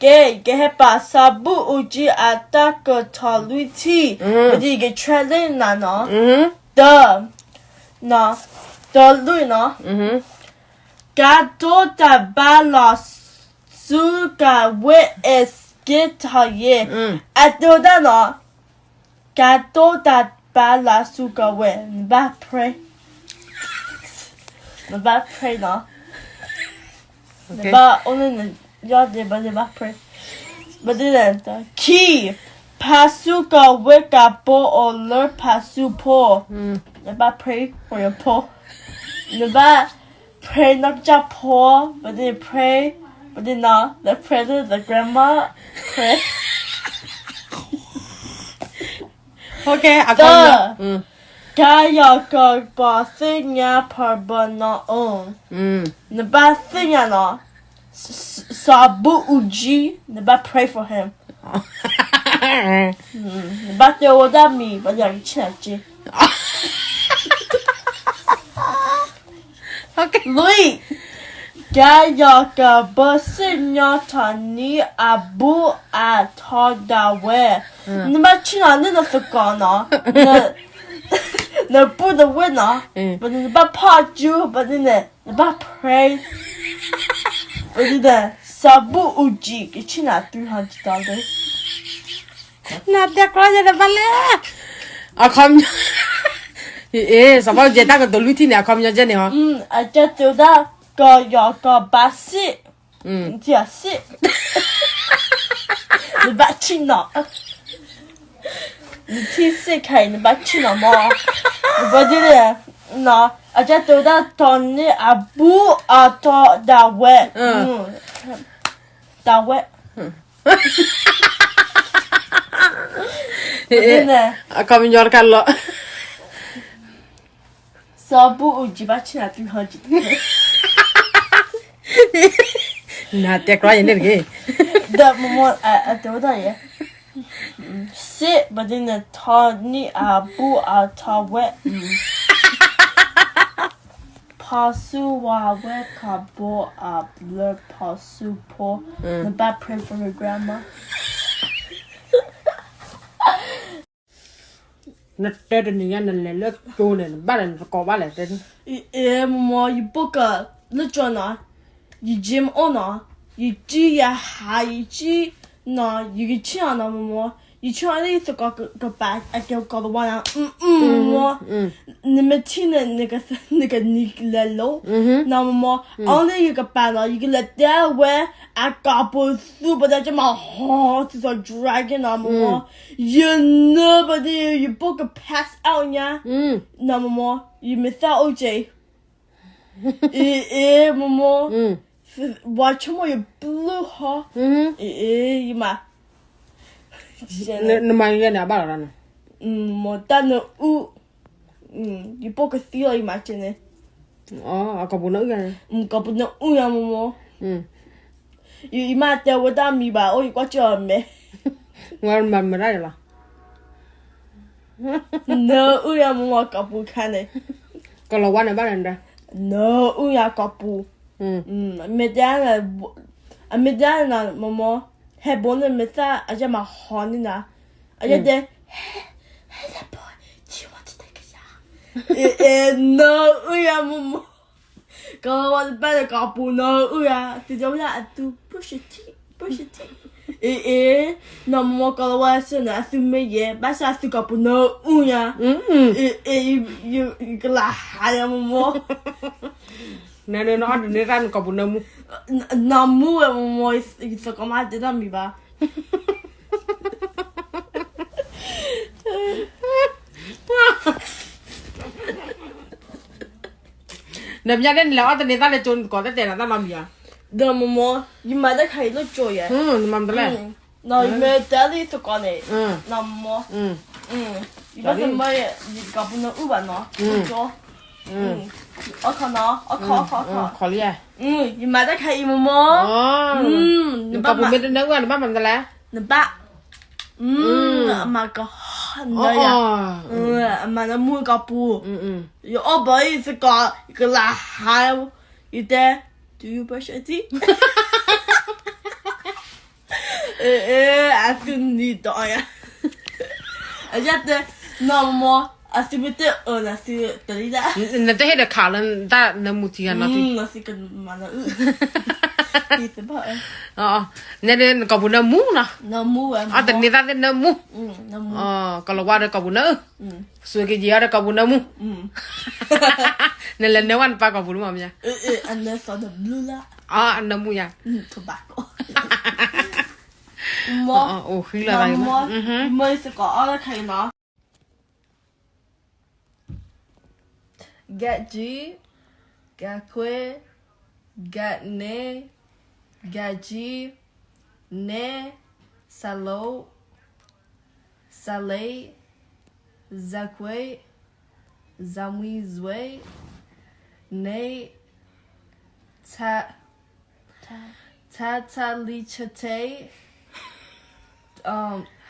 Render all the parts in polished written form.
Ge pa sabu uji ataka taluti. But you get trailing na no. The lui no. Gato da bala suga we es geta ye. Ato da no. Gato da bala suga we. Ba pray. Ba pray no. Ba only ja det bara pray. But det key pasuka weka po or learn pasu po. Never pray for your po. Never pray not just po, but they pray, but they not the prayer the grandma pray. Okay, I come. Kaya ka ba sinya par ba na on. The bad thing no. Sabu uji, the bad pray for him. But there was that me, but you're churchy. Okay. Louis, Gaya ka ba sinya tani abu a toda we. Number china nina fukana. No put the winner, but in the bad part you, but in the bad pray. But in the sabu uji, it's not $300. Not the closet of Valet. I come. Yes, about the attack of the lutin. I come your journey. I just do that. Go your go bassi. Just sit. The batchina. The tea sick kind of batchina more. But it no. I just do that. Tony abu ato that wet. That wet. I come in your color. Sabu uji batchina $300. Not the crying again. That moment I do that, yeah. Sit, but in the tawny abu ata wet. Pasu wa weka bo a blur pasu po. The bad pray for her grandma. Not dead in the end and let go and balance for balance. More you book a little you gym honor. You G ya high G no you get chin on more. You try to go back. I can call the one out. More. Nimatina nigga lelo. No more. Only you can battle. You can let that way. I got both super that my heart is a dragon on more. You nobody you book a pass out yeah. No more. You miss out OJ. More. Watch more you blue huh? You might. No man get about it. More than you book a seal, imagine it. Oh, a couple of them. Couple no more. You might tell without me, but oh, you got your me. Well, Mamma. No, uyam couple can it. Color one about under. No, uya couple. Medana, Mama. Hey, bonnet meta, I jam a honina. I just there. Hey, that boy, do you want to take a shower? No, uyam. Go on the better couple, no, uya. Did you want to push it? No more color was soon as you may, yeah, but I took up no uya. You can hire more. No, not the run couple no more. No more, it's a command, didn't be bad. The Yagan Law, the Nathan John got it and Mamma. The more you might have look joy. Mamma. No, you may tell it to call it. No more. You got my you got no Uber, no? Collier. You might have even more. The couple made no one, Mamma the la. The back. My God. A man a moon got poo. Your old boy is a god. You can laugh high. You there? Do you brush your teeth? Aku ni tak ya. Aja tu nama asyik betul nasi terlihat. Nanti ada kalan tak nemu tiga nanti. Nasi kan mana? Itu apa? Oh, nanti kau pun nemu lah. Namu Ah, ternyata ada nemu. namu. Oh, kalau ada kau pun nemu. Suai kerja ada kau pun nemu. Nanti newan pak kau pun mamnya. Anda sudah blue lah. Ah, nemu ya. Tobacco. Oh, hilang lagi. Mau sekolah ada kain lah. Gat G, gat kue, gat ne, gaji, ne, salo, salé, zakwe, zamwi zwe, ne, tatalichate,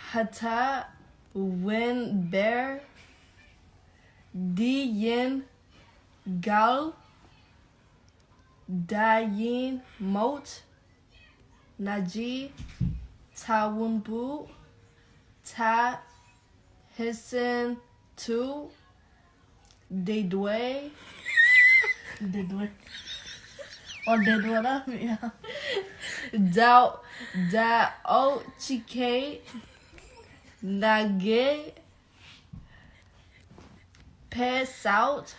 hata, win bear, diyin, gal, dayin, mot, naji, tawunbu, ta, hissen, tu, dedwe, or dedwe lah, ya. Da, o, chike, nage, pass out,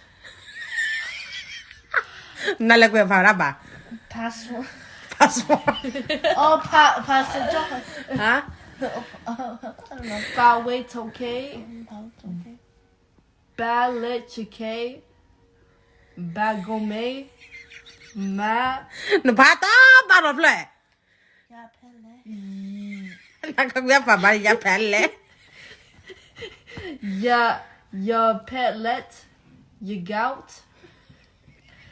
Nanti kau apa apa? password. Password. Password. Hah? Galway Tokay, Ballet Chike, Bagome, Ma, Nampak apa pula? Nak kau apa balik ya pelle? Ya Petlet, Ya Gout,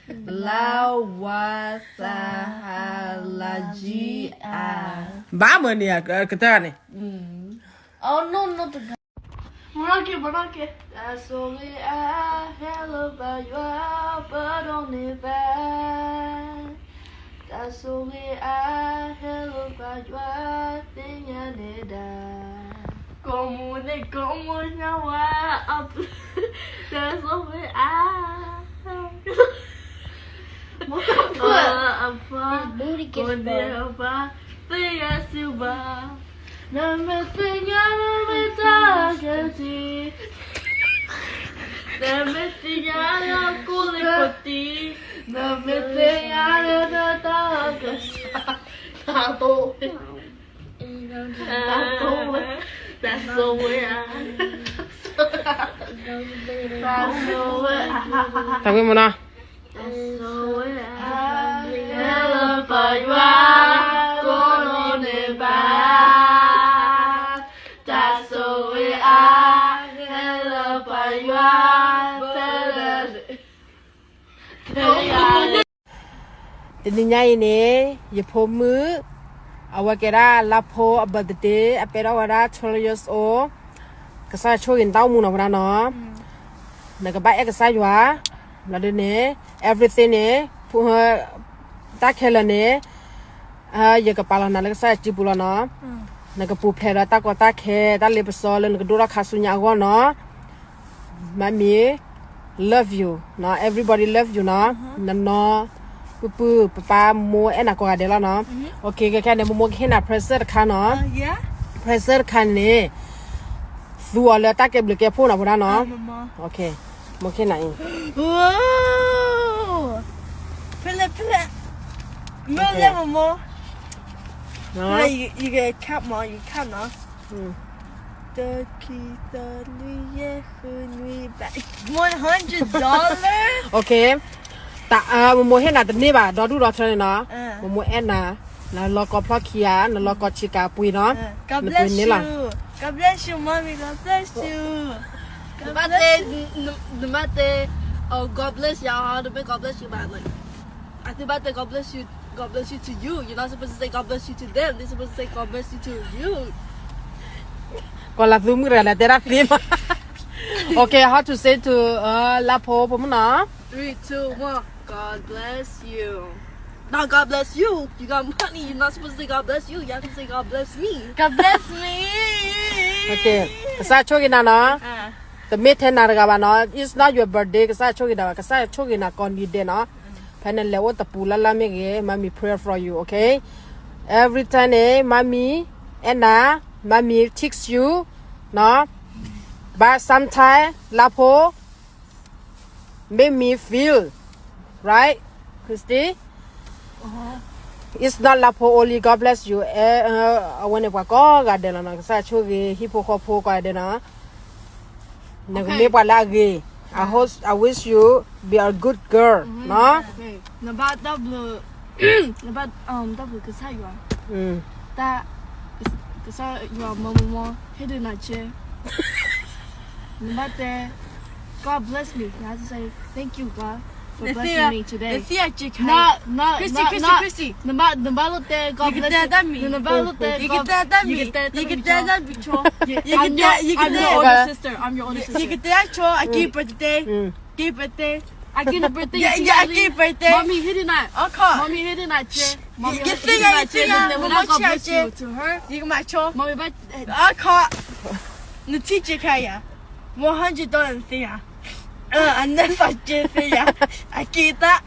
Lawasahalaji Bama ni kita ni. Oh no, not the guy. Monarchy. That's only I hell about you, but only bad. That's only I hell about you, thing I need that. Como nyawa up. That's only I. Booty gets better. That's the way Tapi mana? Ini ini, ya pomu, awak kira lapo abadete, apera wara 12 years old, kesal cuci tahu muna wara no, nak baik kesal jua, lalu ni everything ni, tak kela ni, ya kepala nak kesal cipula no, nak pupera tak kota ke, tak lepas soal, nak dura kasunya awak no, mami love you, no everybody love you no, no. Pupu, papa, mo, enak kau ada lah no. Okay, kan ada mo kena pressure kan no. Yeah? Pressure kan ni. Dua letak ke boleh pun apa no. Mama. Okay, mo kena ini. Wow! Pilla. Milla, Mama. No. You get a cap, Ma. You can, no? $100? Okay. Tak, mo kena ni ba, dah dulu dah cakap no. Mo enak. Nah, lokal plakia, nah lokal cika pui no. God bless you. God bless you, Mommy. God bless you. No matter, oh, God bless y'all, God bless you, man. Like, I think about that, God bless you to you. You're not supposed to say God bless you to them. They're supposed to say God bless you to you. Kalau zoom rela terapi. Okay, how to say to lapo pemenang? 3, 2, 1. God bless you. Now God bless you. You got money. You're not supposed to say God bless you. You have to say God bless me. God bless me. Okay. Kasa chogi na no. The mate na daga ba no. It's not your birthday. Kasa chogi na. Kasa chogi na kon di de no. Panel lewo tapula la mege. Mommy pray for you. Okay. Every time mommy mommy text you no. But sometimes lapo make me feel right, Christy. It's not lapo only. God bless you. When it was God, God did not say chogi hippocopo God did not. Okay. I wish you be a good girl, no? Okay. Nabat double. Nabat double kasa you are. That is kasa you are mama hidden na che. Nabat God bless me. I have to say thank you God for blessing me today. Not Christy. Nabalote God bless you. Nabalote You can tell that me. You can tell that me. I'm your older sister. I'm your older sister. You can tell cho I keep birthday. Keep birthday. I give a birthday. Yeah, I keep birthday. Mommy hidden that. Okay. Mommy hidden that chair. Mommy You hidden that chair. Then when I God bless you to her. You can match cho. Mommy but Okay. The teacher kaya. $100 siya. Ano sa siya. Akita.